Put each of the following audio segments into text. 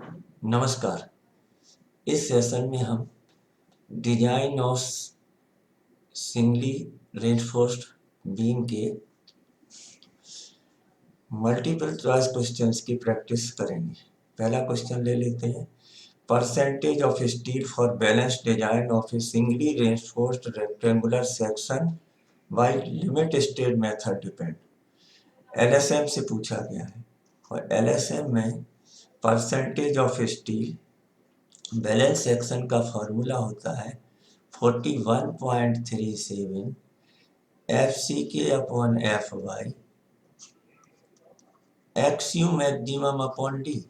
नमस्कार। इस सेशन में हम design of singly reinforced beam के मल्टीपल चॉइस क्वेश्चंस की प्रैक्टिस करेंगे। पहला क्वेश्चन ले लेते हैं। Percentage of steel for balance design of a singly reinforced rectangular section by limit state method depend. LSM से पूछा गया है और एलएसएम में percentage of steel balance section का फॉर्मूला होता है 41.37 F C K upon F Y X U maximum upon D.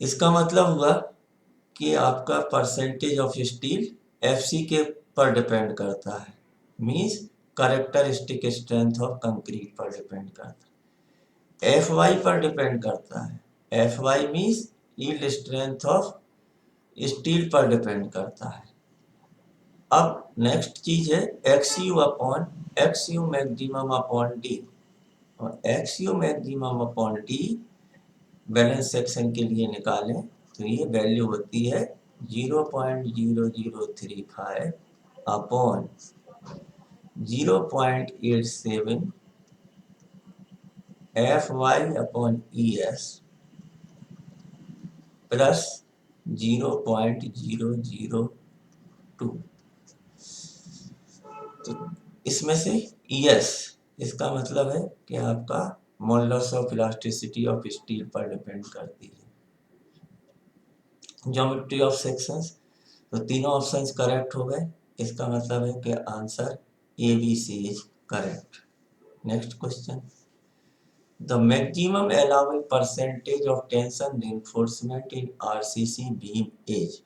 इसका मतलब हुआ कि आपका percentage of steel F C K पर डिपेंड करता है, means characteristic strength of concrete पर डिपेंड करता है। एफ वाई पर डिपेंड करता है, F Y means yield strength of steel पर डिपेंड करता है। अब नेक्स्ट चीज है X U upon X U maximum upon D, और X U maximum upon D balance section के लिए निकालें तो ये वैल्यू होती है 0.0035 upon 0.87 F Y upon E S plus 0.002। तो इसमें से ES इसका मतलब है कि आपका modulus of elasticity of steel पर डिपेंड करती है। ज्योमेट्री ऑफ सेक्शंस, तो तीनों ऑप्शंस करेक्ट हो गए। इसका मतलब है कि answer ABC is correct. Next question. The maximum allowable percentage of tension reinforcement in RCC beam is.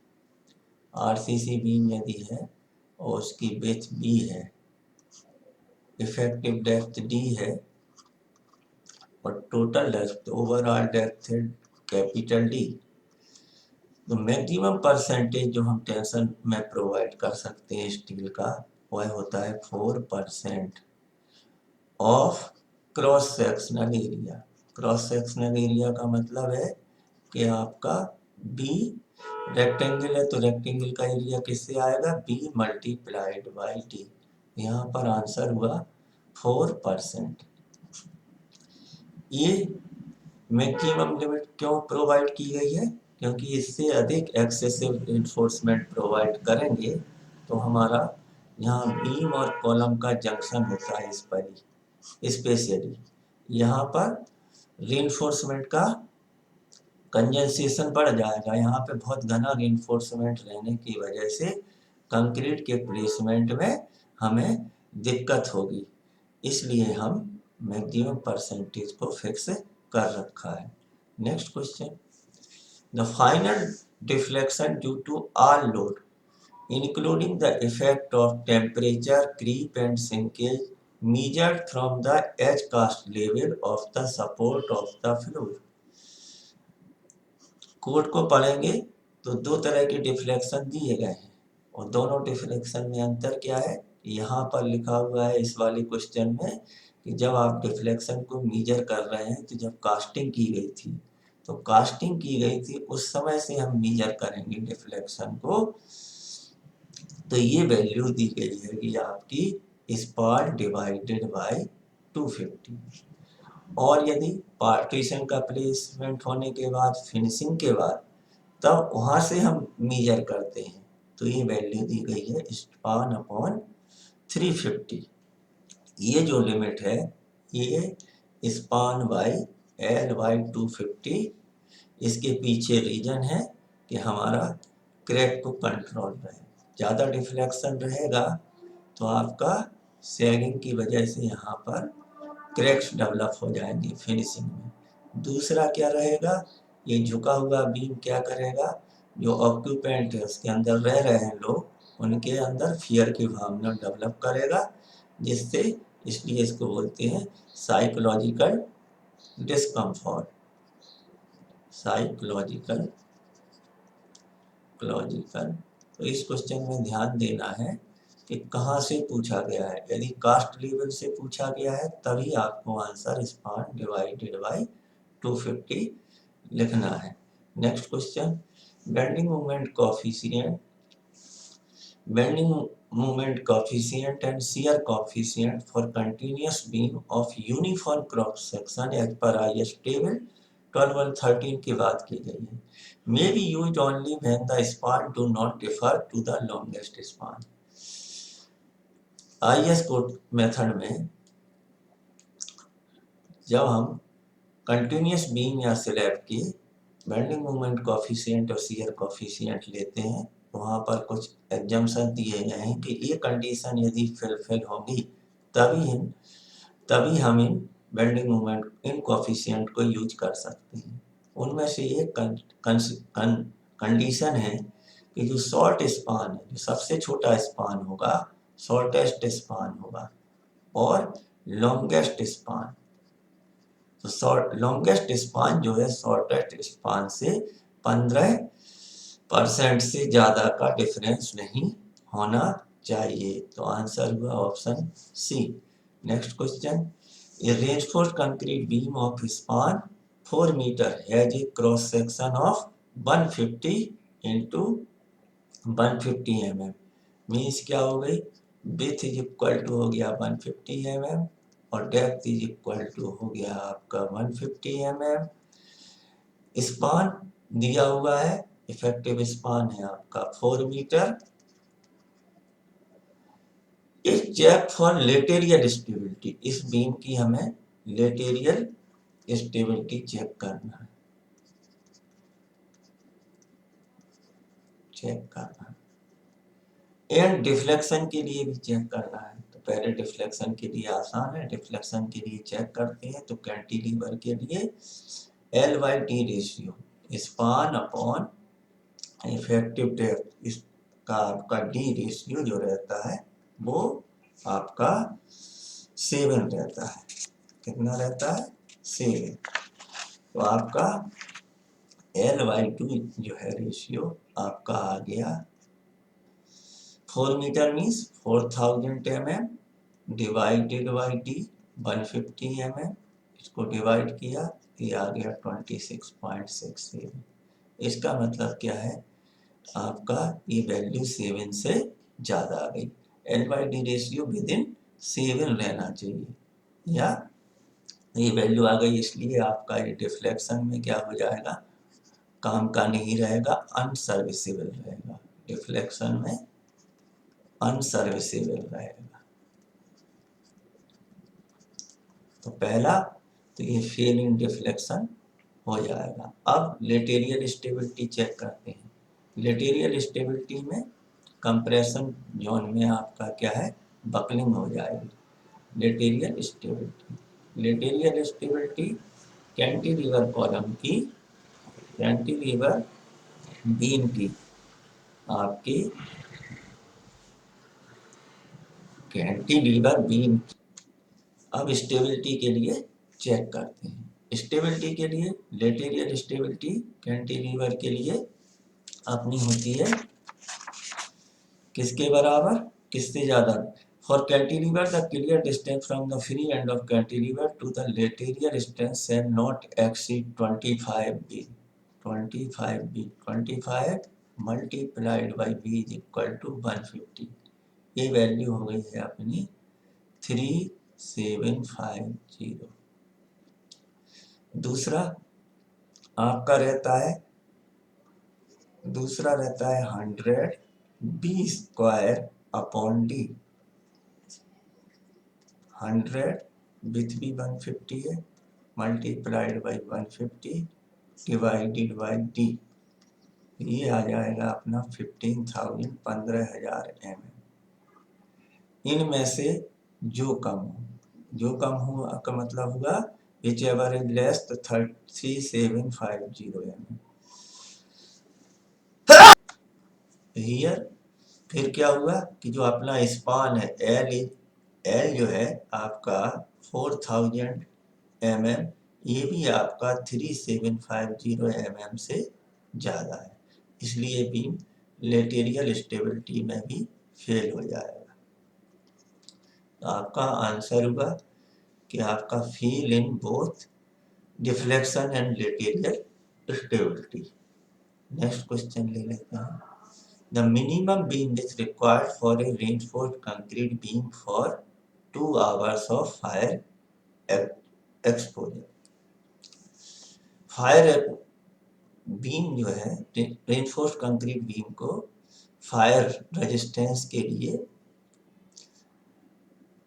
RCC beam यदि है और उसकी विड्थ B है, इफेक्टिव डेप्थ D है और टोटल डेप्थ ओवरऑल डेप्थ है कैपिटल D, तो मैक्सिमम परसेंटेज जो हम टेंशन में प्रोवाइड कर सकते हैं स्टील का वह होता है 4% of cross sectional area. Cross sectional area का मतलब है कि आपका B रेक्टेंगल है तो रेक्टेंगल का एरिया किससे आएगा, B मल्टीप्लाइड बाई D। यहाँ पर आंसर हुआ 4%। ये मैक्सिमम लिमिट क्यों प्रोवाइड की गई है, क्योंकि इससे अधिक एक्सेसिव इन्फोर्समेंट प्रोवाइड करेंगे तो हमारा यहाँ बीम और कॉलम का जंक्शन होता है इस पर ही, स्पेशली यहाँ पर रीइंफोर्समेंट का कंजेंसेशन बढ़ जाएगा। यहाँ पे बहुत घना रीइंफोर्समेंट रहने की वजह से कंक्रीट के प्लेसमेंट में हमें दिक्कत होगी, इसलिए हम मैक्सिमम परसेंटेज को फिक्स कर रखा है। Next question. The final deflection due to all load including the effect of temperature creep and sinkage measured from the edge cast level of the support of the floor। Code को पढ़ेंगे तो दो तरह के deflection दिए गए हैं और दोनों डिफ्लेक्शन में अंतर क्या है, यहाँ पर लिखा हुआ है इस वाले क्वेश्चन में कि जब आप डिफ्लेक्शन को मेजर कर रहे हैं तो जब कास्टिंग की गई थी, तो कास्टिंग की गई थी उस समय से हम मेजर करेंगे डिफ्लेक्शन को, तो ये वैल्यू दी गई है कि आपकी स्पान डिवाइडेड बाय 250। और यदि पार्टीशन का प्लेसमेंट होने के बाद फिनिशिंग के बाद तब वहां से हम मेजर करते हैं, तो ये वैल्यू दी गई है स्पान अपॉन 350। ये जो लिमिट है ये स्पान बाई L बाई 250, इसके पीछे रीजन है कि हमारा क्रैक को कंट्रोल रहे। ज़्यादा डिफ्लेक्शन रहेगा तो आपका सैगिंग की वजह से यहाँ पर क्रैक्स डेवलप हो जाएंगे फिनिशिंग में। दूसरा क्या रहेगा, ये झुका हुआ बीम क्या करेगा, जो ऑक्यूपेंट है उसके अंदर रह रहे हैं लोग, उनके अंदर फियर की भावना डेवलप करेगा, जिससे इसलिए इसको बोलते हैं साइकोलॉजिकल डिस्कम्फर्ट। साइकोलॉजिकल तो इस क्वेश्चन में ध्यान देना है कि कहाँ से पूछा गया है। यदि कास्ट लेवल से पूछा गया है तभी आपको आंसर स्पान डिवाइडेड बाई 250 लिखना है। Next question, bending moment coefficient and shear coefficient for continuous beam of uniform cross section as per IS table 12 और 13 की बात की गई है। May be used only when the span do not differ to the longest span। IS code method में जब हम continuous beam या स्लैब की बेंडिंग मोमेंट कोफिशिएंट और शियर कोफिशिएंट लेते हैं, वहाँ पर कुछ एग्जम्पशन दिए गए हैं कि ये कंडीशन यदि फुलफिल होगी तभी हम इन बेंडिंग मोमेंट इन कोफिशिएंट को यूज कर सकते हैं। उनमें से एक कंडीशन है कि जो शॉर्ट स्पान है, जो सबसे छोटा स्पान होगा, शॉर्टेस्ट स्पान होगा, और लॉन्गेस्ट स्पान, तो लॉन्गेस्ट स्पान जो है शॉर्टेस्ट स्पान से 15% से ज्यादा का डिफरेंस नहीं होना चाहिए। तो आंसर हुआ option C. Next question, a reinforced concrete beam of span 4 metre has a cross section of 150 into 150 mm। Means क्या हो गई, विथ इज इक्वल टू हो गया 150 mm और डेप्थ इज इक्वल टू हो गया आपका 150 mm। स्पान दिया हुआ है, इफेक्टिव स्पान है आपका 4 मीटर। इस चेक फॉर लेटेरियल स्टेबिलिटी, इस बीम की हमें लेटेरियल स्टेबिलिटी चेक करना है, एंड डिफ्लेक्शन के लिए भी चेक करना है। तो पहले डिफ्लेक्शन के लिए आसान है, डिफ्लेक्शन के लिए चेक करते हैं। तो कैंटिलीवर के लिए L/T ratio, span upon effective depth, इसका आपका D रेशियो जो रहता है वो आपका 7 रहता है। कितना रहता है? 7। तो आपका L/2 जो है रेशियो आपका आ गया 4 metre means 4000 mm divided by D 150 mm। इसको डिवाइड किया, ये आ गया 26.67। इसका मतलब क्या है, आपका ये वैल्यू 7 से ज़्यादा आ गई। L/D रेशियो विद इन 7 रहना चाहिए, या ये वैल्यू आ गई, इसलिए आपका ये डिफ्लेक्शन में क्या हो जाएगा, काम का नहीं रहेगा, अनसर्विसेबल रहेगा। डिफ्लेक्शन में अनसर्विसेबल रहेगा। तो पहला तो ये फेल इन डिफ्लेक्शन हो जाएगा। अब लेटेरियल स्टेबिलिटी चेक करते हैं। लेटेरियल स्टेबिलिटी में कंप्रेशन जोन में आपका क्या है, बकलिंग हो जाएगी। लेटेरियल स्टेबिलिटी कैंटिलीवर कॉलम की, कैंटिलीवर बीम की, आपकी कैंटिलीवर बीम। अब स्टेबिलिटी के लिए चेक करते हैं। स्टेबिलिटी के लिए लेटेरियल स्टेबिलिटी कैंटिलीवर के लिए अपनी होती है किसके बराबर, किससे ज्यादा। For cantilever the clear distance from the free end of cantilever to the lateral strength shall not exceed 25 b। 25 multiplied by b is equal to 150। ये वैल्यू हो गई है अपनी 3750। दूसरा आपका रहता है 100 b square upon d। 100 with भी 150 है, multiplied by 150 divided by d। ये आ जाएगा अपना 15,000 mm। इनमें से जो कम हुआ का मतलब हुआ विच एवर इज लेस तो 3750 mm हियर। फिर क्या हुआ कि जो अपना स्पान है एल जो है आपका 4000 mm, ये भी आपका 3750 mm से ज़्यादा है, इसलिए बीम लेटेरियल स्टेबिलिटी में भी फेल हो जाएगा। तो आपका आंसर हुआ कि आपका feel in both deflection and lateral stability. Next question ले लेते हैं। The minimum beam is required for a reinforced concrete beam for 2 hours of fire exposure. Fire beam जो है, रेनफोर्स्ड कंक्रीट बीम को फायर रेजिस्टेंस के लिए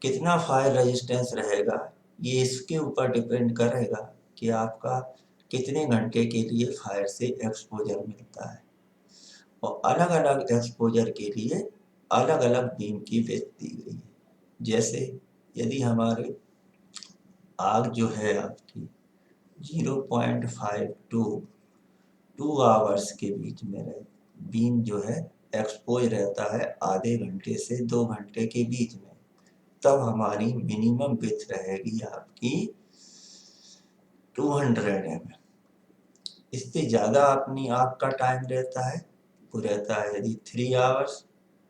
कितना fire resistance रहेगा, ये इसके ऊपर डिपेंड करेगा कि आपका कितने घंटे के लिए फायर से एक्सपोजर मिलता है। और अलग अलग एक्सपोजर के लिए अलग अलग बीम की विड्थ दी गई है। जैसे यदि हमारे आग जो है आपकी 0.52 2 hours के बीच में रहे, बीम जो है एक्सपोज रहता है आधे घंटे से 2 घंटे के बीच में, तब हमारी मिनिमम विड्थ रहेगी आपकी 200 mm। इससे ज़्यादा अपनी आग का टाइम रहता है, वो रहता है यदि 3 hours,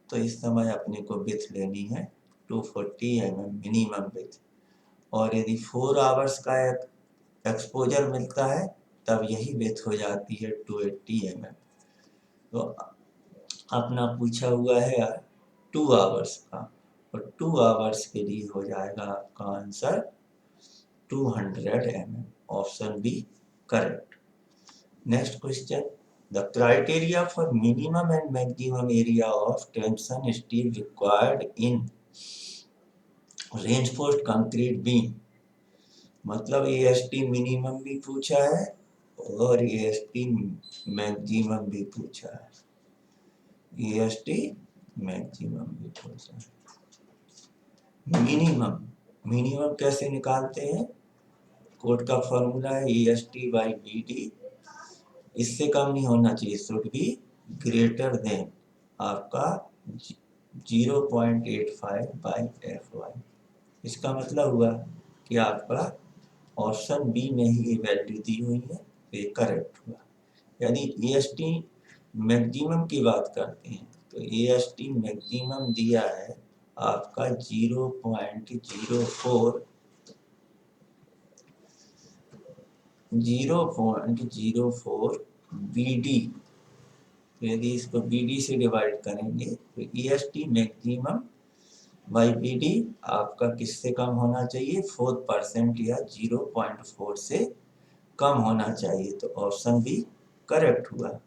तो इस समय अपने को विड्थ लेनी है 240 mm मिनिमम विड्थ। और यदि 4 hours का एक्सपोजर मिलता है तब यही विड्थ हो जाती है 280 mm। तो अपना पूछा हुआ है 2 hours का, और 2 hours के लिए हो जाएगा आपका answer 200 mm। Option B correct. Next question. The criteria for minimum and maximum area of tension steel required in reinforced concrete beam. मतलब एएसटी मिनिमम भी पूछा है और एएसटी मैक्सिमम भी पूछा है। एएसटी मैक्सिमम भी पूछा है। मिनिमम कैसे निकालते हैं? कोड का फॉर्मूला है एएसटी बाई बीडी। इससे कम नहीं होना चाहिए, शुड बी ग्रेटर देन आपका 0.85 बाई FY। इसका मतलब हुआ कि आपका ऑप्शन बी में ही ये वैल्यू दी हुई है, ये करेक्ट हुआ। यदि एएसटी मैक्सिमम की बात करते हैं तो एएसटी मैक्सिमम दिया है आपका 0.04 BD। यदि इसको BD से डिवाइड करेंगे तो EST मैक्सिमम बाई BD आपका किससे कम होना चाहिए? 4% या 0.4 से कम होना चाहिए। तो ऑप्शन बी करेक्ट हुआ।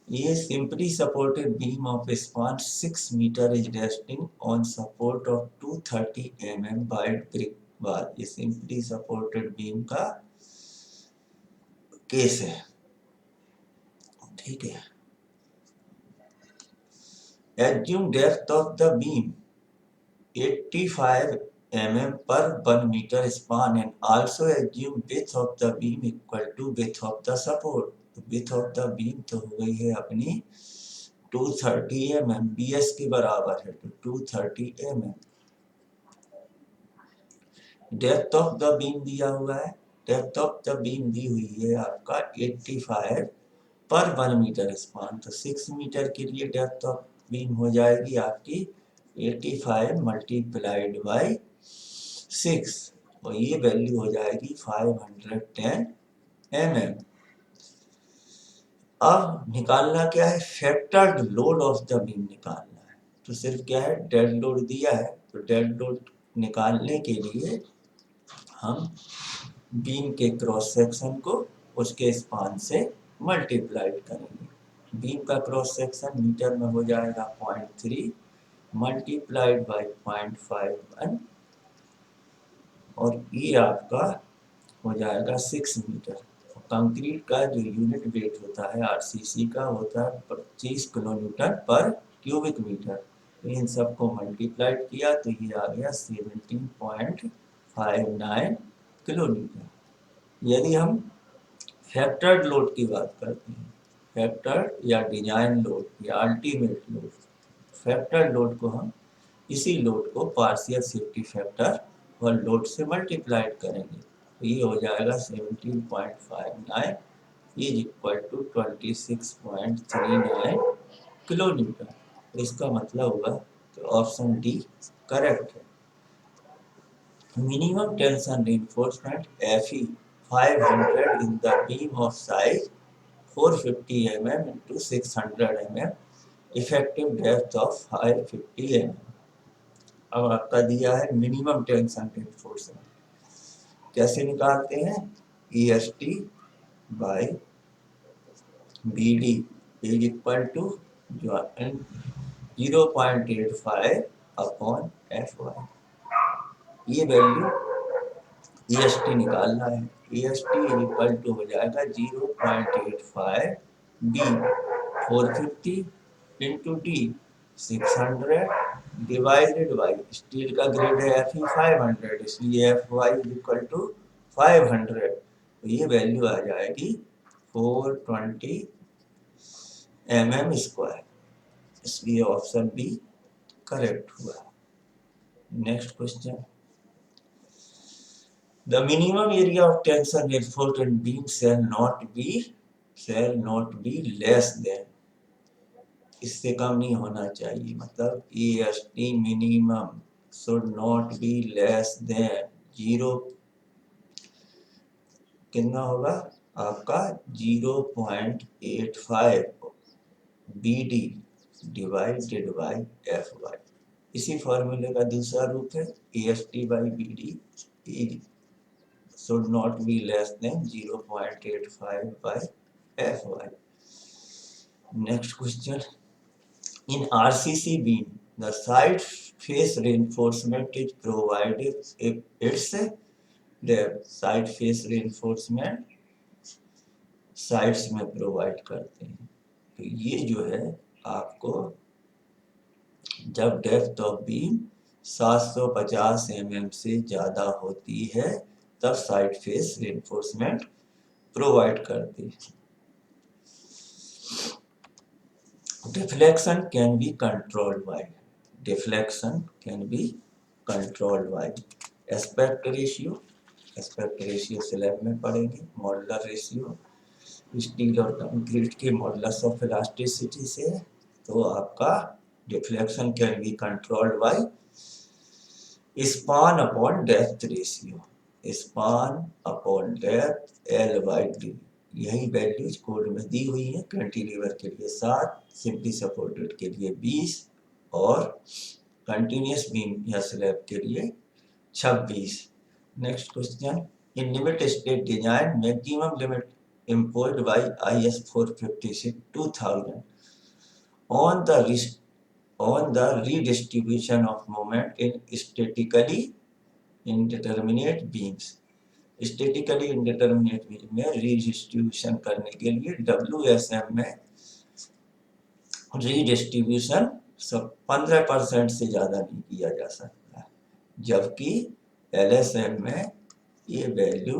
ये simply supported beam of span 6 metre is resting on support of 230 mm wide brick wall. ये सिंपली सपोर्टेड बीम का केस है, ठीक है। Assume depth of the beam 85 mm per 1 meter span and also assume width of the beam equal to width of the support। width of the beam तो हो गई है अपनी 230 mm, BS के बराबर है तो 230 mm। Depth of the beam दिया हुआ है, डेप्थ ऑफ द बीम दी हुई है आपका 85 पर 1 मीटर स्पान। तो 6 मीटर के लिए डेप्थ ऑफ बीम हो जाएगी आपकी 85 मल्टीप्लाइड बाई 6, और ये वैल्यू हो जाएगी 510 mm। अब निकालना क्या है? Factored load of the beam निकालना है। तो सिर्फ क्या है, डेड लोड दिया है, तो डेड लोड निकालने के लिए हम बीम के क्रॉस सेक्शन को उसके स्पान से मल्टीप्लाइड करेंगे। बीम का क्रॉस सेक्शन मीटर में हो जाएगा 0.3 मल्टीप्लाइड बाई 0.51, और ये आपका हो जाएगा 6 मीटर। कंक्रीट का जो यूनिट वेट होता है आरसीसी का होता है 25 किलोन्यूटन पर क्यूबिक मीटर। तो इन सबको मल्टीप्लाइड किया तो ये आ गया 17.59 किलोन्यूटन। यदि हम फैक्टर्ड लोड की बात करते हैं, फैक्टर्ड या डिजाइन लोड या अल्टीमेट लोड, फैक्टर्ड लोड को हम इसी लोड को पार्शियल सेफ्टी फैक्टर और लोड से मल्टीप्लाइड करेंगे तो ये हो जाएगा 17.59 इज इक्वल टू 26.39 किलोन्यूटन। तो इसका मतलब हुआ कि ऑप्शन डी करेक्ट है। minimum tension reinforcement Fe 500 in the beam of size 450 mm into 600 mm, effective depth of 550 mm. अब आपका दिया है मिनिमम टेंशन reinforcement, कैसे निकालते हैं? EST by BD is equal to 0.85 upon Fy। ये वैल्यू EST निकालना है। EST इक्वल टू हो जाएगा 0.85 B 450 into D 600 divided by steel का ग्रेड है Fe 500, इसलिए Fy इक्वल टू 500, तो ये वैल्यू आ जाएगी 420 mm स्क्वायर, इसलिए ऑप्शन बी करेक्ट हुआ। Next question, the minimum area of tension reinforcement beam shall not be less than, इससे कम नहीं होना चाहिए, मतलब EST minimum should not be less than 0, कितना होगा आपका 0.85 BD डिवाइडेड बाई Fy। इसी फॉर्मूले का दूसरा रूप है EST by BD should not be less than 0.85 by Fy। Next question, in RCC beam the side face reinforcement is provided if its depth, side face reinforcement sides में provide करते हैं, तो ये जो है आपको जब डेप्थ ऑफ बीम 750 mm से ज़्यादा होती है तब साइड फेस रिइंफोर्समेंट प्रोवाइड करती है। Deflection can be controlled by, deflection can be controlled by aspect ratio slab में पढ़ेंगे, मॉडुलर रेशियो स्टील और कंक्रीट के मॉडुलस ऑफ इलास्टिसिटी से, तो आपका deflection can be controlled by span upon depth ratio, span upon depth L/D, यही values code में दी हुई है। कैंटिलीवर के लिए 7, सिंपली सपोर्टेड के लिए 20 और कंटिन्यूअस बीम या स्लैब के लिए 26। Next question, in limit state design maximum limit imposed by IS 456-2000 on the redistribution of moment in statically indeterminate beams। statically indeterminate beam में redistribution करने के लिए WSM में redistribution 15% से ज़्यादा नहीं किया जा सकता, जबकि LSM में ये वैल्यू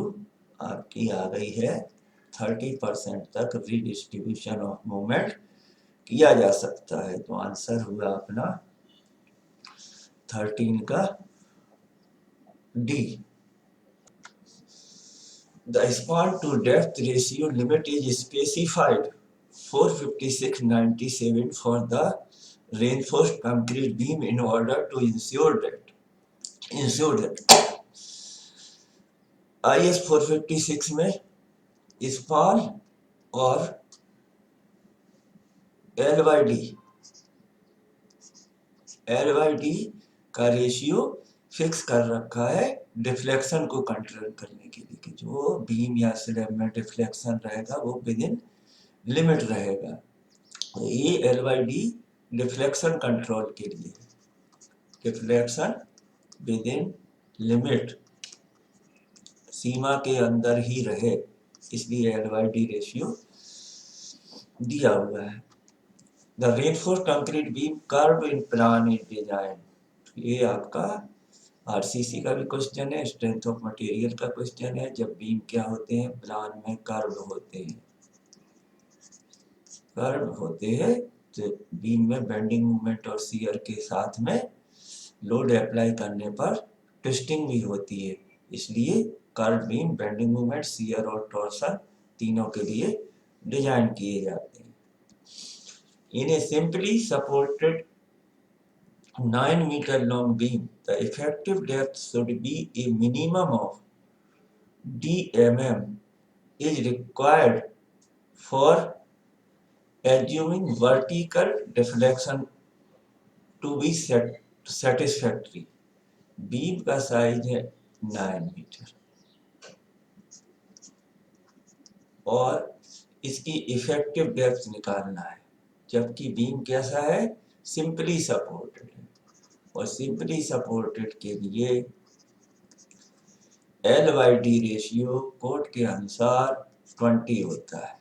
आपकी आ गई है 30% तक रीडिस्ट्रीब्यूशन ऑफ मोमेंट किया जा सकता है। तो आंसर हुआ अपना 13 का D. The span to depth ratio limit is specified 456-97 for the reinforced concrete beam in order to ensure that IS 456 में स्पान और L/D का रेशियो फिक्स कर रखा है डिफ्लेक्शन को कंट्रोल करने के लिए, कि जो बीम या स्लैब में डिफ्लेक्शन रहेगा वो विद इन लिमिट रहेगा। तो ये L/D डिफ्लेक्शन कंट्रोल के लिए, डिफ्लेक्शन विद इन लिमिट, सीमा के अंदर ही रहे, इसलिए L/D रेशियो दिया हुआ है। The reinforced concrete beam curve in plan in design, ये आपका आरसीसी का भी क्वेश्चन है, स्ट्रेंथ ऑफ मटेरियल का क्वेश्चन है। जब बीम क्या होते हैं, प्लान में कर्व होते हैं, कर्व होते हैं तो बीम में बेंडिंग मूवमेंट और शियर के साथ में लोड अप्लाई करने पर ट्विस्टिंग भी होती है, इसलिए curve beam bending movement, shear और टॉर्सन तीनों के लिए डिजाइन किए जाते हैं। In a simply supported 9 meter long beam, the effective depth should be a minimum of dmm is required for assuming vertical deflection to be satisfactory. Beam का size है 9 metre और इसकी इफेक्टिव डेप्थ निकालना है, जबकि बीम कैसा है, simply supported है और सिंपली सपोर्टेड के लिए L/D रेशियो कोड के अनुसार 20 होता है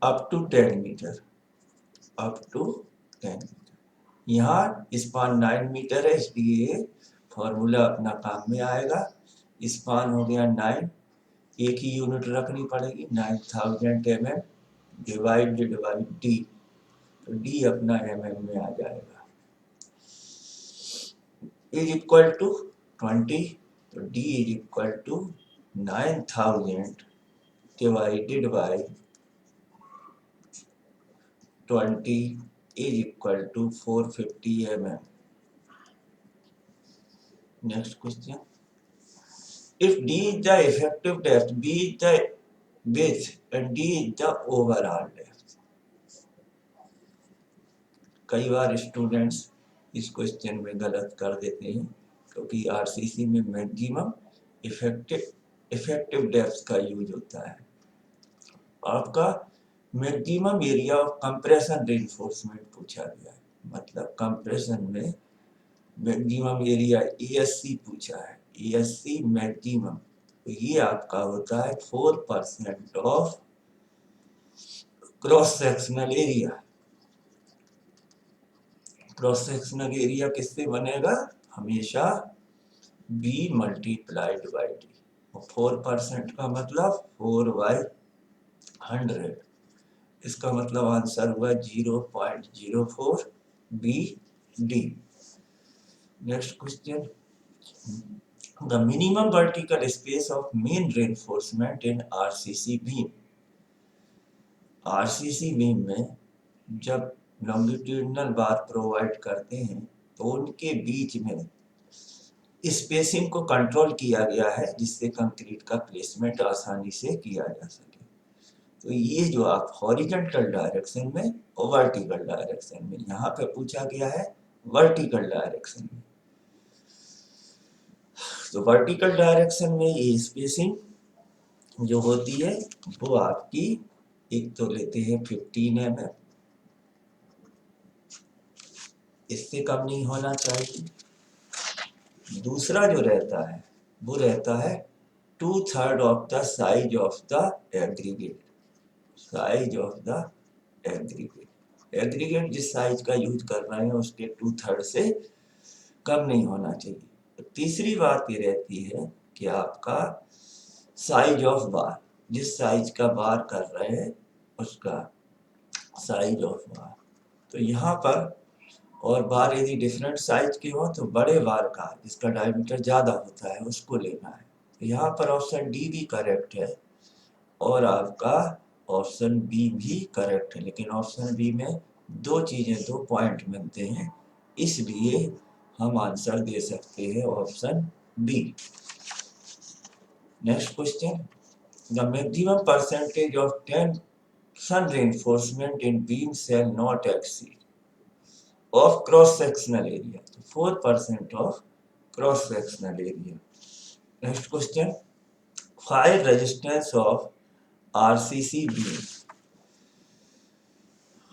up to 10 metre, up to 10 metre. यहाँ स्पान 9 मीटर है, इसलिए फॉर्मूला अपना काम में आएगा। स्पान हो गया 9, एक ही यूनिट रखनी पड़ेगी 9000 mm डिवाइडेड बाई डी, तो डी अपना mm में आ जाएगा, इज इक्वल टू 20, तो D is equal to 9000 divided by 20 is equal to 450 mm. Next question. If D is the effective depth, B is the width and D is the overall depth. कई बार students इस question में गलत कर देते हैं, क्योंकि RCC में maximum effective depth का यूज होता है। आपका maximum area of compression reinforcement पूछा गया है, मतलब कंप्रेशन में मैक्सिमम एरिया ESC पूछा है, ESC मैक्सिमम, तो ये आपका होता है 4% of cross sectional area. Cross sectional area किससे बनेगा, हमेशा B मल्टीप्लाइड बाई D, 4% का मतलब 4/100, इसका मतलब आंसर हुआ 0.04 BD। Next question, the minimum vertical space of main reinforcement in RCC beam. RCC beam में जब लॉन्गिट्यूडिनल बार प्रोवाइड करते हैं तो उनके बीच में स्पेसिंग को कंट्रोल किया गया है, जिससे कंक्रीट का प्लेसमेंट आसानी से किया जा सके। तो ये जो आप हॉरिजॉन्टल डायरेक्शन में और वर्टिकल डायरेक्शन में, यहाँ पे पूछा गया है वर्टिकल डायरेक्शन में, तो वर्टिकल डायरेक्शन में ये स्पेसिंग जो होती है वो आपकी, एक तो लेते हैं 15 mm, इससे कम नहीं होना चाहिए। दूसरा जो रहता है वो रहता है 2/3 of the size of the aggregate, size of the aggregate, aggregate जिस साइज का यूज कर रहे हैं उसके 2/3 से कम नहीं होना चाहिए। तो तीसरी बात ये रहती है कि आपका साइज ऑफ बार, जिस साइज का बार कर रहे हैं उसका साइज ऑफ बार, तो यहाँ पर, और बार यदि डिफरेंट साइज के हो तो बड़े बार का जिसका डायमीटर ज़्यादा होता है उसको लेना है। तो यहाँ पर ऑप्शन डी भी करेक्ट है और आपका ऑप्शन बी भी करेक्ट है, लेकिन ऑप्शन बी में दो चीजें, 2 पॉइंट मिलते हैं, इसलिए हम आंसर दे सकते हैं option B. Next question, the maximum percentage of tension reinforcement in beam shall not exceed of cross sectional area, 4% of cross sectional area. Next question, fire resistance of RCC beam,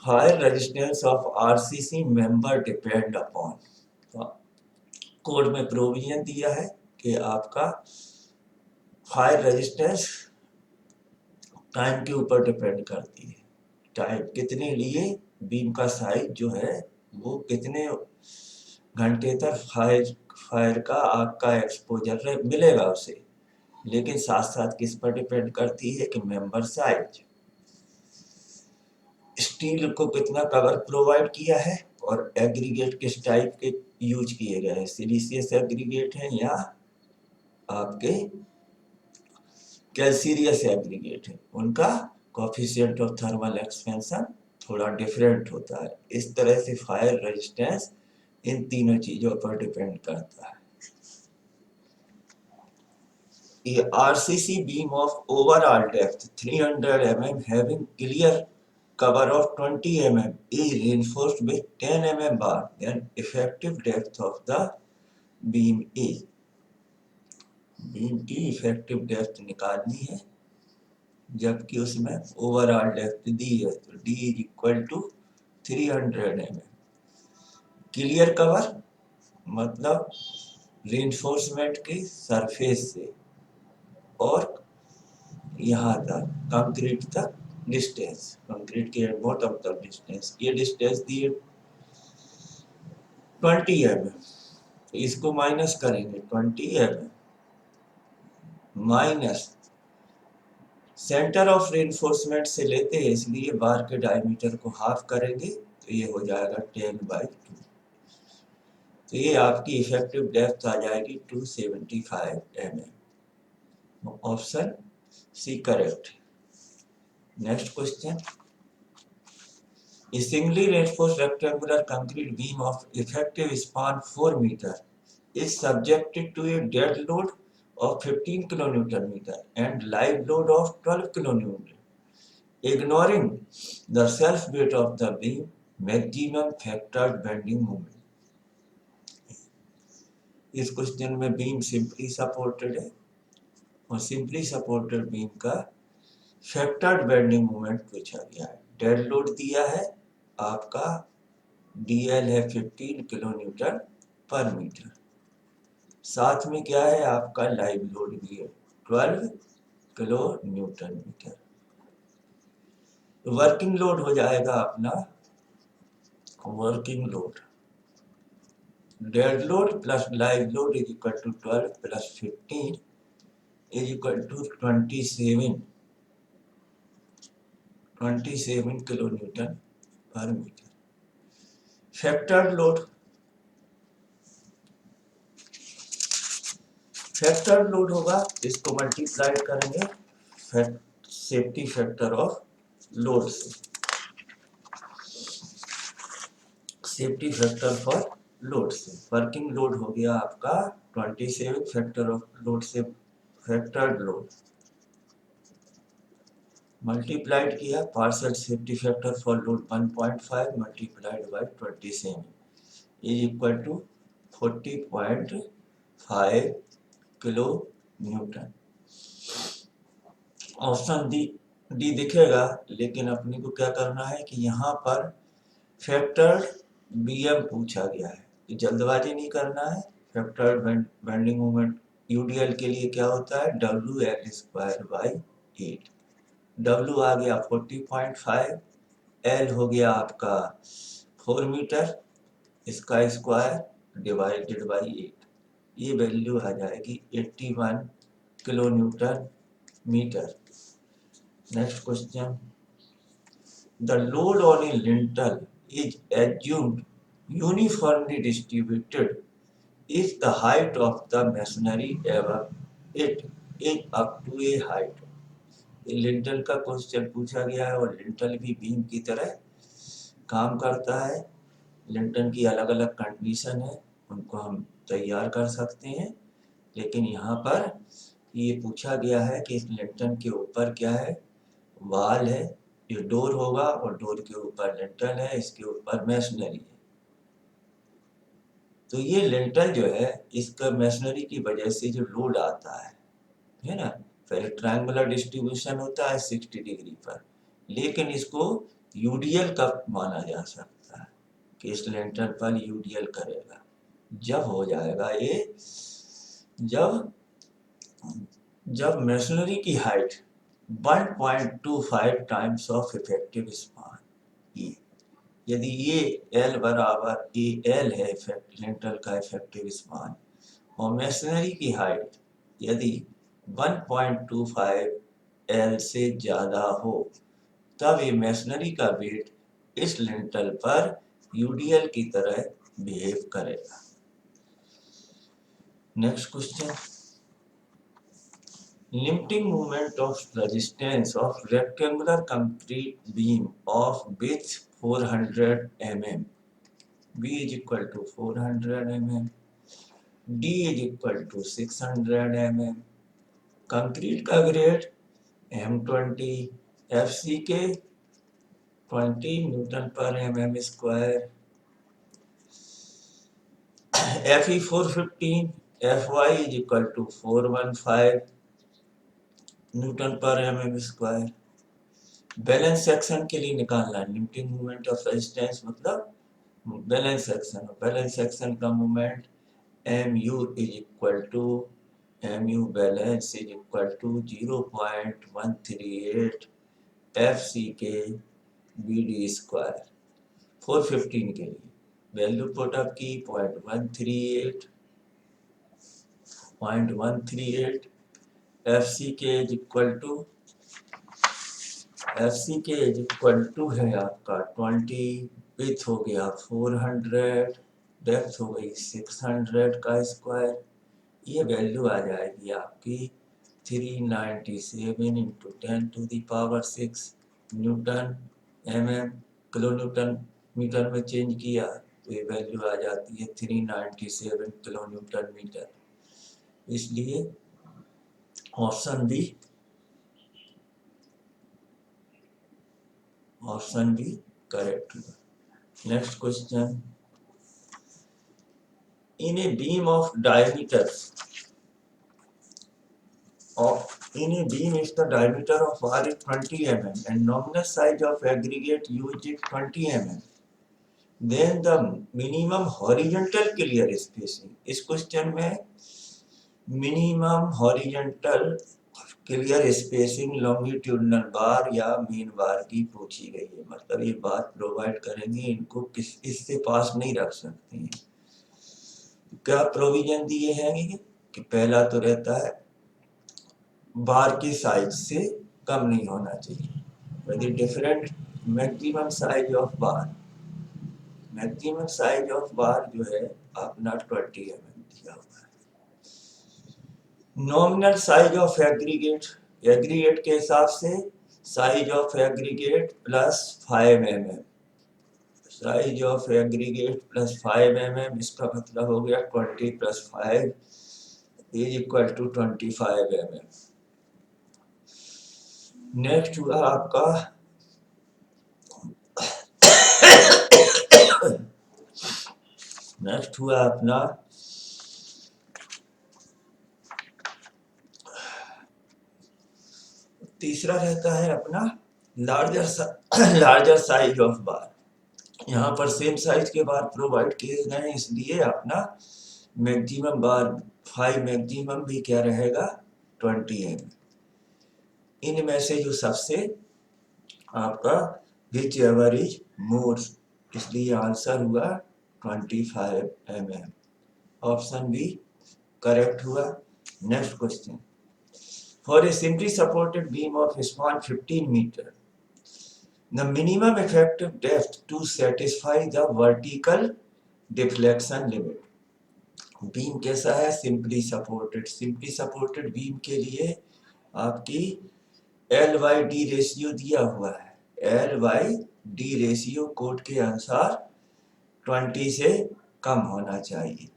higher resistance of RCC member depend upon, code में provision दिया है कि आपका fire resistance time के ऊपर depend करती है, time कितने लिए बीम का साइज जो है वो कितने घंटे तक फायर का आग का एक्सपोजर मिलेगा उसे, लेकिन साथ साथ किस पर डिपेंड करती है कि मेंबर साइज, स्टील को कितना कवर प्रोवाइड किया है और एग्रीगेट किस टाइप के यूज किए गए हैं, सिलिशियस एग्रीगेट है या आपके कैल्सीरियस एग्रीगेट है, उनका कोएफिशिएंट ऑफ थर्मल एक्सपेंशन थोड़ा डिफरेंट होता है। इस तरह से फायर रेजिस्टेंस इन तीनों चीजों पर डिपेंड करता है। A RCC beam of overall depth 300 mm having clear cover of 20 mm is reinforced with 10 mm bar, then effective depth of the beam is। Beam की इफेक्टिव डेप्थ निकालनी है जबकि उसमें ओवरऑल डेप्थ दी है, तो D is equal to 300 mm। Clear cover मतलब reinforcement की surface से और यहाँ तक कंक्रीट तक डिस्टेंस, कंक्रीट के बॉटम तक डिस्टेंस, ये डिस्टेंस दिए 20 mm, इसको माइनस करेंगे 20 mm minus centre of reinforcement से लेते हैं इसलिए बार के डायमीटर को हाफ करेंगे तो ये हो जाएगा 10/2। तो ये आपकी इफेक्टिव डेप्थ आ जाएगी 275 mm। Option C correct. Next question, A singly reinforced rectangular concrete beam of effective span 4 meter is subjected to a dead load of 15 kilonewton meter and live load of 12 kilonewton. Ignoring the self weight of the beam, maximum factored bending moment। इस question में beam simply supported है और simply supported beam का factored bending moment पूछा गया है। Dead load दिया है आपका DL है 15 किलो न्यूटन पर मीटर, साथ में क्या है आपका लाइव लोड भी है 12 kilo newton metre. Working load हो जाएगा अपना working load, dead load plus live load is equal to 12 plus 15 is equal to 27 kilo newton per metre. Factored load, factored load होगा इसको मल्टीप्लाई करेंगे सेफ्टी फैक्टर ऑफ लोड से, safety factor for load से। Working load हो गया आपका 27 factor of load से factored load multiplied किया partial safety factor for load 1.5 multiplied by 27 is equal to 40.5 kilo newton. Option D दिखेगा लेकिन अपने को क्या करना है कि यहाँ पर फैक्टर्ड BM पूछा गया है, कि जल्दबाजी नहीं करना है। फैक्टर्ड बेंडिंग मोमेंट UDL के लिए क्या होता है WL²/8। W आ गया 40.5, L हो गया आपका 4 मीटर, इसका स्क्वायर डिवाइडेड बाई 8, ये वैल्यू आ जाएगी 81 kilo newton metre. Next question, the load on a lintel is assumed uniformly distributed if the height of the masonry above it is up to a height। Lintel का question पूछा गया है और lintel भी beam की तरह काम करता है। लिंटल की अलग अलग कंडीशन है, उनको हम तैयार कर सकते हैं, लेकिन यहाँ पर ये पूछा गया है कि इस लिंटल के ऊपर क्या है वाल है, ये डोर होगा और डोर के ऊपर लिंटल है, इसके ऊपर मैसनरी है। तो ये लिंटल जो है इसका मैसनरी की वजह से जो लोड आता है ना, फिर ट्रायंगुलर डिस्ट्रीब्यूशन होता है 60 डिग्री पर, लेकिन इसको UDL कब माना जा सकता है कि इस लिंटल पर UDL करेगा जब हो जाएगा ये जब मैसनरी की height 1.25 times of effective span E। यदि ये L बराबर AL है लिंटल का इफेक्टिव स्पान और मैसनरी की हाइट यदि 1.25 L से ज्यादा हो तब ये मैसनरी का वेट इस लिंटल पर UDL की तरह बिहेव करेगा। Next question, limiting moment of resistance of rectangular concrete beam of width 400 mm B is equal to 400 mm, D is equal to 600 mm. Concrete का ग्रेड M20, FCK 20 न्यूटन पर mm square, Fe 415, Fy is equal to 415 Newton पर mm square. Balance section के लिए निकालना है limiting moment of resistance, मतलब balance section. Balance section का moment mu is equal to mu balance is equal to 0.138 FCK BD square. 415 के लिए value put up की 0.138 FCK is equal to है आपका 20, विथ हो गया 400, डेप्थ हो गई 600 का स्क्वायर। ये वैल्यू आ जाएगी आपकी 397 into 10⁶ newton mm, kilo newton metre में चेंज किया तो ये वैल्यू आ जाती है 397 किलो न्यूटन मीटर। इसलिए ऑप्शन बी करेक्ट हुआ। Next question, in a beam is the diameter of R is 20 mm and nominal size of aggregate used is 20 mm, then the minimum horizontal clear spacing। इस question में minimum horizontal clear spacing longitudinal bar या mean बार की पूछी गई है। मतलब ये बात प्रोवाइड करेंगे, इनको इससे पास नहीं रख सकते हैं। क्या प्रोविजन दिए हैं कि पहला तो रहता है बार की साइज से कम नहीं होना चाहिए। यदि डिफरेंट मैक्सिमम साइज ऑफ बार जो है अपना 20 mm दिया हुआ है। नॉमिनल साइज ऑफ एग्रीगेट के हिसाब से size of aggregate plus 5 mm, size of aggregate plus 5 mm, इसका मतलब हो गया 20 + 5 is equal to 25 mm। Next हुआ आपका अपना तीसरा रहता है अपना लार्जर साइज ऑफ बार। यहाँ पर सेम साइज के बार प्रोवाइड किए गए हैं, इसलिए अपना मैक्सिमम बार 5 मैक्सिमम भी क्या रहेगा 20 mm। इनमें से जो सबसे आपका विच एवर इज मोर, इसलिए आंसर हुआ 25 mm। ऑप्शन बी करेक्ट हुआ। Next question, for a simply supported beam of span 15 metre the minimum effective depth to satisfy the vertical deflection limit। Beam कैसा है सिंपली सपोर्टेड बीम के लिए आपकी L/D ratio दिया हुआ है। L/D रेशियो कोड के अनुसार 20 से कम होना चाहिए,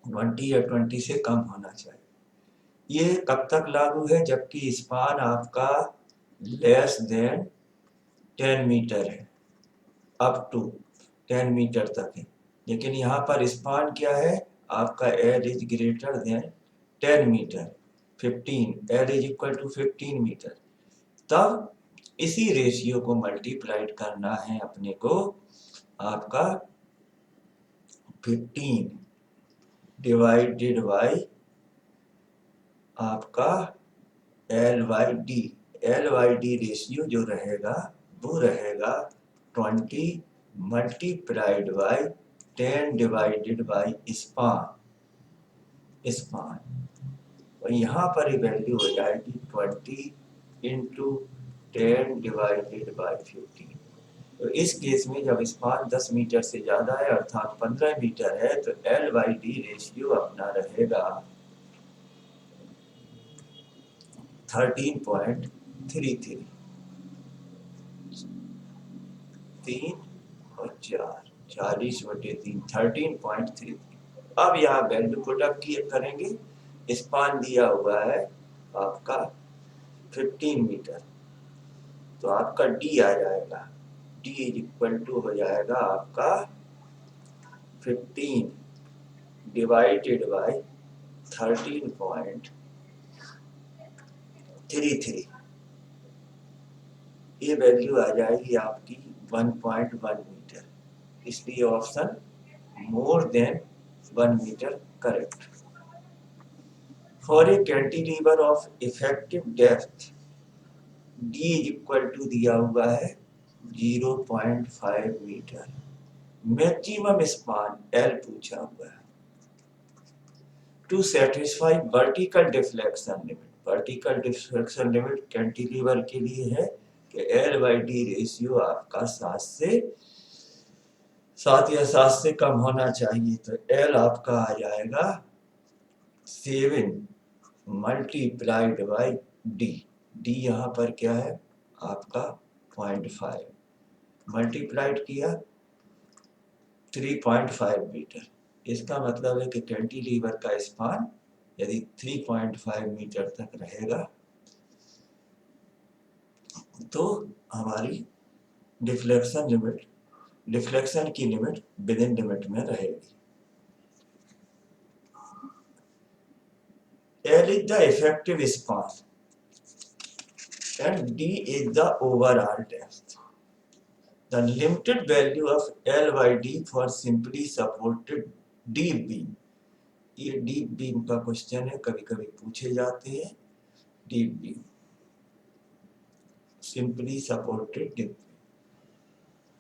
20 या 20 से कम होना चाहिए। ये कब तक लागू है, जबकि स्पान आपका लेस देन 10 मीटर है, अप टू 10 मीटर तक है। लेकिन यहाँ पर स्पान क्या है आपका L is greater than 10 metre, 15, L is equal to 15 metre. तब इसी रेशियो को मल्टीप्लाइड करना है अपने को, आपका 15 डिवाइडेड बाई आपका L/D रेशियो जो रहेगा वो रहेगा 20 multiplied by 10 divided by span. और यहाँ पर वैल्यू हो जाएगी 20 इंटू 10 डिवाइडेड बाई 15। तो इस केस में जब स्पान 10 मीटर से ज्यादा है अर्थात 15 मीटर है तो L/D रेशियो अपना रहेगा 13.33। 3 और 4 40/3 13.3। अब यहाँ वैल्यू पुटअप करेंगे। स्पान दिया हुआ है आपका 15 मीटर, तो आपका डी आ जाएगा। डी इज इक्वल टू हो जाएगा आपका 15 डिवाइडेड बाय 13.33। ये वैल्यू आ जाएगी आपकी 1.1 मीटर, इसलिए option more than 1 metre correct. For a cantilever of effective depth D is equal to दिया हुआ है 0.5 मीटर, मैक्सिमम स्पान एल पूछा हुआ है। To satisfy vertical deflection limit, vertical deflection limit cantilever के लिए है कि एल बाई डी रेशियो आपका 7 या 7 से कम होना चाहिए। तो एल आपका आ जाएगा 7 मल्टीप्लाइड बाई डी। डी यहाँ पर क्या है आपका 0.5 मल्टीप्लाइड किया 3.5 मीटर। इसका मतलब है कि कैंटिलीवर का स्पान यदि 3.5 मीटर तक रहेगा तो हमारी डिफ्लेक्शन की लिमिट विद इन लिमिट में रहेगी। L is the effective span and D is the overall depth. The limited value of L by D for simply supported deep beam. ये डीप बीम का question है, कभी कभी पूछे जाते हैं। Deep beam simply supported deep beam,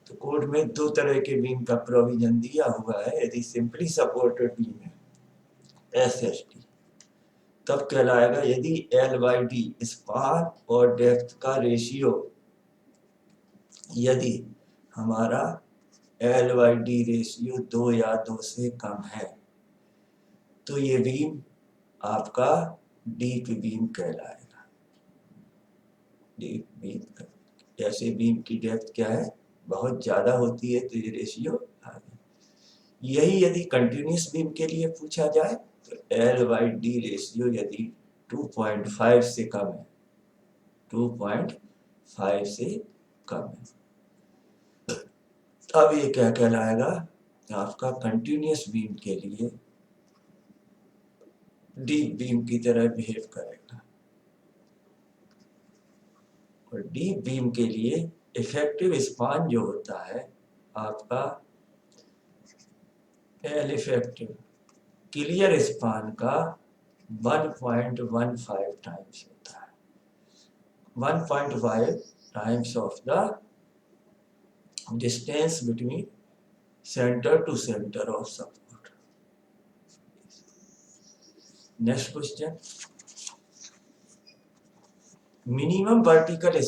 तो code में 2 तरह के बीम का प्रोविजन दिया हुआ है। यदि सिंपली सपोर्टेड बीम है SSD तब कहलाएगा यदि L बाई डी स्पान और डेप्थ का रेशियो यदि हमारा L बाई डी रेशियो 2 या 2 से कम है तो ये बीम आपका डीप बीम कहलाएगा। डीप बीम, ऐसे बीम की डेप्थ क्या है बहुत ज्यादा होती है तो ये रेशियो आ गया। यही यदि कंटिन्यूस बीम के लिए पूछा जाए तो L बाई डी रेशियो यदि 2.5 से कम है, 2.5 से कम है, तब ये क्या कहलाएगा आपका कंटिन्यूस बीम के लिए डीप बीम की तरह बिहेव करेगा। और डीप बीम के लिए इफेक्टिव स्पान जो होता है आपका एल इफेक्टिव क्लियर स्पान का 1.15 टाइम्स होता है, 1.5 times of the distance between centre to centre of support. Next question, minimum vertical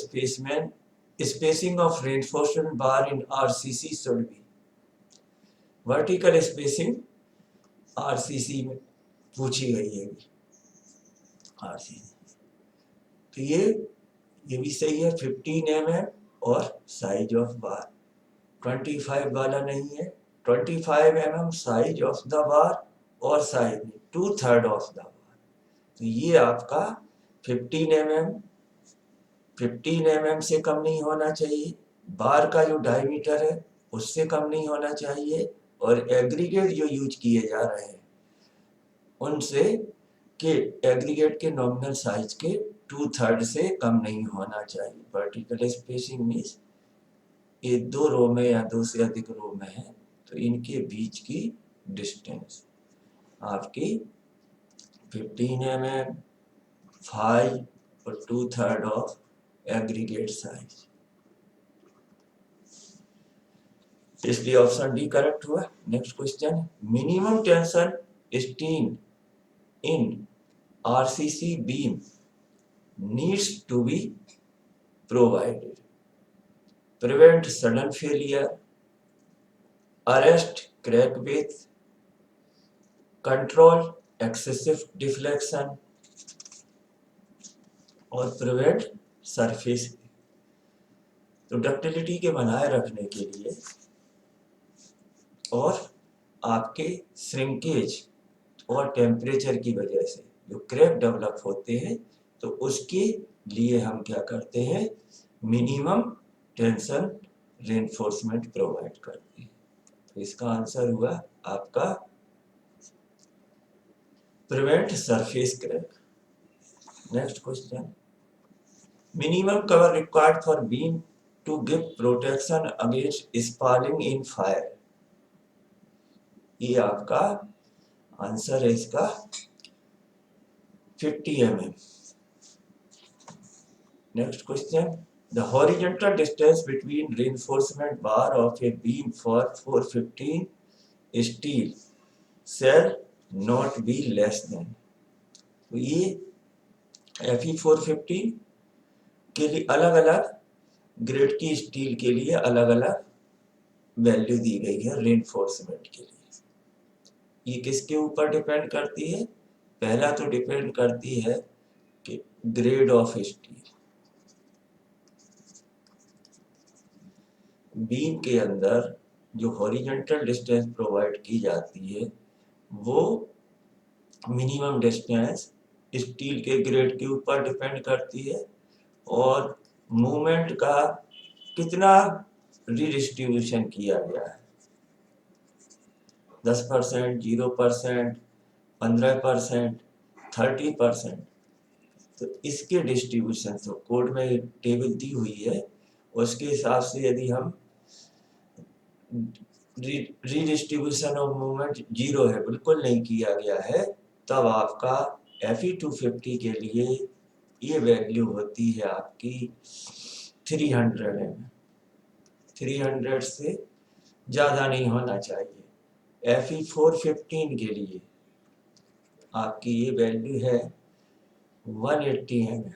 spacing of reinforcement bar in RCC should be। Vertical spacing RCC में पूछी गई है RCC, तो ये भी सही है 15 mm और साइज ऑफ बार 25 वाला नहीं है, 25 mm size of the bar और साइज 2/3 ऑफ द बार। तो ये आपका 15 mm से कम नहीं होना चाहिए, बार का जो डायमीटर है उससे कम नहीं होना चाहिए, और एग्रीगेट जो यूज किए जा रहे हैं उनसे के एग्रीगेट के नॉमिनल साइज के 2/3 से कम नहीं होना चाहिए। वर्टिकल स्पेसिंग मीन्स ये 2 रो में या 2 से अधिक रो में है तो इनके बीच की डिस्टेंस आपकी 15 mm 5 और 2/3 ऑफ एग्रीगेट साइज, इसलिए ऑप्शन डी करेक्ट हुआ। Next question, minimum tension steel in RCC beam needs to be provided prevent sudden failure, arrest crack with, control excessive deflection और प्रिवेंट सरफेस। तो ductility के बनाए रखने के लिए और आपके श्रिंकेज और टेम्परेचर की वजह से जो क्रैक डेवलप होते हैं, तो उसके लिए हम क्या करते हैं, मिनिमम टेंशन रेनफोर्समेंट प्रोवाइड करते हैं। तो इसका आंसर हुआ आपका prevent surface crack. Next question, minimum cover required for beam to give protection against spalling in fire. ये आपका आंसर है इसका 50 mm। Next question, the horizontal distance between reinforcement bar of a beam for 415 steel shall not be less than। तो ये Fe 415 के लिए अलग अलग ग्रेड की स्टील के लिए अलग अलग वैल्यू दी गई है रेनफोर्समेंट के लिए। ये किसके ऊपर डिपेंड करती है, पहला तो डिपेंड करती है कि ग्रेड ऑफ स्टील। बीम के अंदर जो हॉरिजॉन्टल डिस्टेंस प्रोवाइड की जाती है वो मिनिमम डिस्टेंस स्टील के ग्रेड के ऊपर डिपेंड करती है, और मूवमेंट का कितना रिडिस्ट्रीब्यूशन किया गया है, 10%, 0%, 15%, 30%। तो इसके डिस्ट्रीब्यूशन तो कोड में एक टेबल दी हुई है, उसके हिसाब से यदि हम रिडिस्ट्रीब्यूशन ऑफ मूवमेंट 0 है, बिल्कुल नहीं किया गया है, तब आपका Fe 250 के लिए ये वैल्यू होती है आपकी 300 mm। 300 से ज़्यादा नहीं होना चाहिए। Fe 415 के लिए आपकी ये वैल्यू है 180 mm।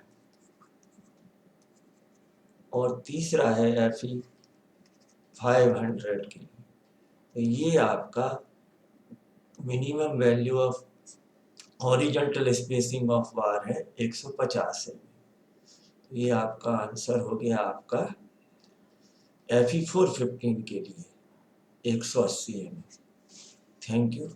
और तीसरा है Fe 500 के लिए, तो ये आपका minimum value of horizontal spacing of बार है 150 है। तो ये आपका आंसर हो गया आपका Fe 415 के लिए 180 mm। Thank you.